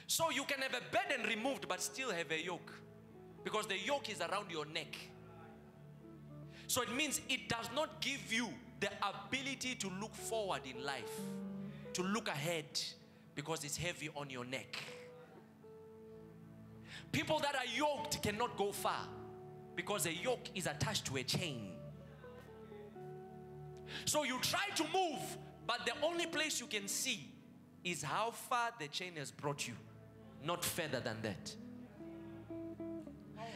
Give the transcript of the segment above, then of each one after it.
So you can have a burden removed but still have a yoke, because the yoke is around your neck. So it means it does not give you the ability to look forward in life, to look ahead, because it's heavy on your neck. People that are yoked cannot go far because a yoke is attached to a chain. So you try to move, but the only place you can see is how far the chain has brought you, not further than that.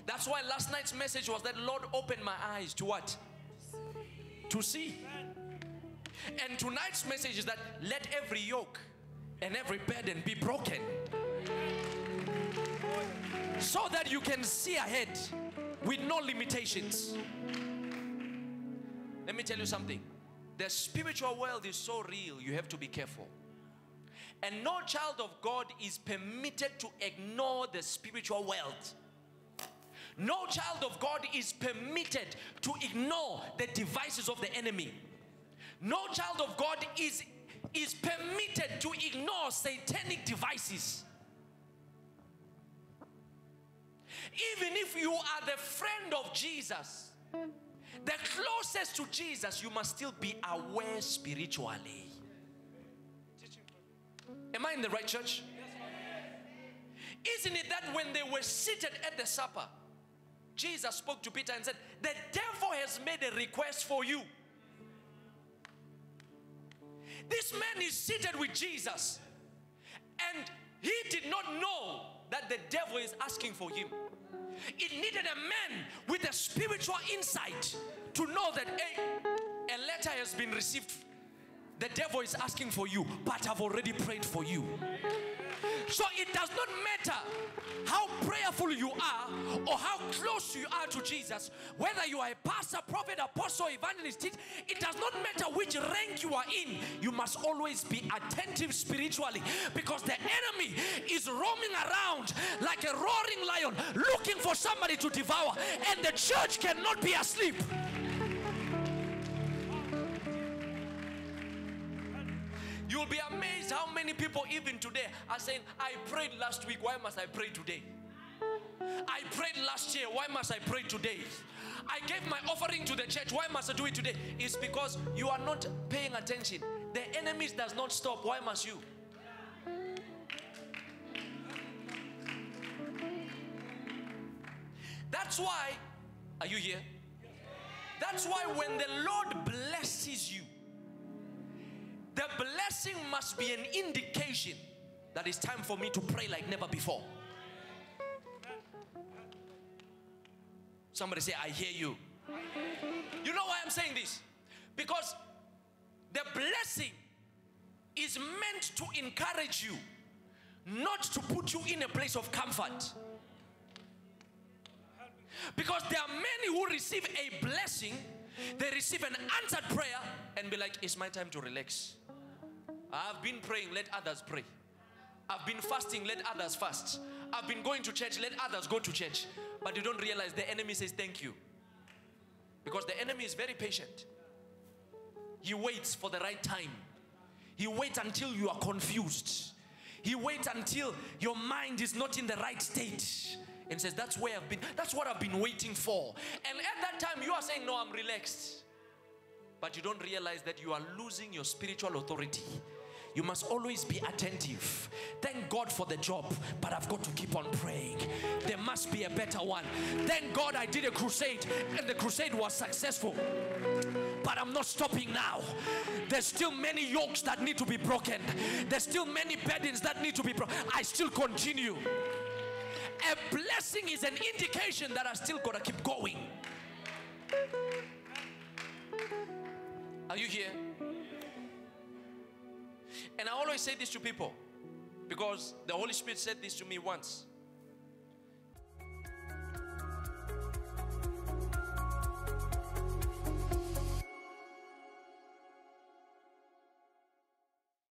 That's why last night's message was that Lord opened my eyes to what? To see. And tonight's message is that let every yoke and every burden be broken, so that you can see ahead with no limitations. Let me tell you something. The spiritual world is so real, you have to be careful. And no child of God is permitted to ignore the spiritual world. No child of God is permitted to ignore the devices of the enemy. No child of God is permitted to ignore satanic devices. Even if you are the friend of Jesus, the closest to Jesus, you must still be aware spiritually. Am I in the right church? Isn't it that when they were seated at the supper, Jesus spoke to Peter and said, the devil has made a request for you. This man is seated with Jesus, and he did not know that the devil is asking for him. It needed a man with a spiritual insight to know that, hey, a letter has been received. The devil is asking for you, but I've already prayed for you. So it does not matter how prayerful you are or how close you are to Jesus, whether you are a pastor, prophet, apostle, evangelist, it does not matter which rank you are in. You must always be attentive spiritually, because the enemy is roaming around like a roaring lion looking for somebody to devour, and the church cannot be asleep. You'll be amazed how many people even today are saying, I prayed last week, why must I pray today? I prayed last year, why must I pray today? I gave my offering to the church, why must I do it today? It's because you are not paying attention. The enemy does not stop, why must you? That's why, are you here? That's why when the Lord blesses you, the blessing must be an indication that it's time for me to pray like never before. Somebody say, I hear you. You know why I'm saying this? Because the blessing is meant to encourage you, not to put you in a place of comfort. Because there are many who receive a blessing, they receive an answered prayer and be like, it's my time to relax. I've been praying, let others pray. I've been fasting, let others fast. I've been going to church, let others go to church. But you don't realize the enemy says thank you. Because the enemy is very patient. He waits for the right time. He waits until you are confused. He waits until your mind is not in the right state. And says, that's where I've been, that's what I've been waiting for. And at that time you are saying, no, I'm relaxed. But you don't realize that you are losing your spiritual authority. You must always be attentive. Thank God for the job, but I've got to keep on praying. There must be a better one. Thank God I did a crusade and the crusade was successful, but I'm not stopping now. There's still many yokes that need to be broken. There's still many burdens that need to be broken. I still continue. A blessing is an indication that I still gotta keep going. Are you here? And I always say this to people because the Holy Spirit said this to me once.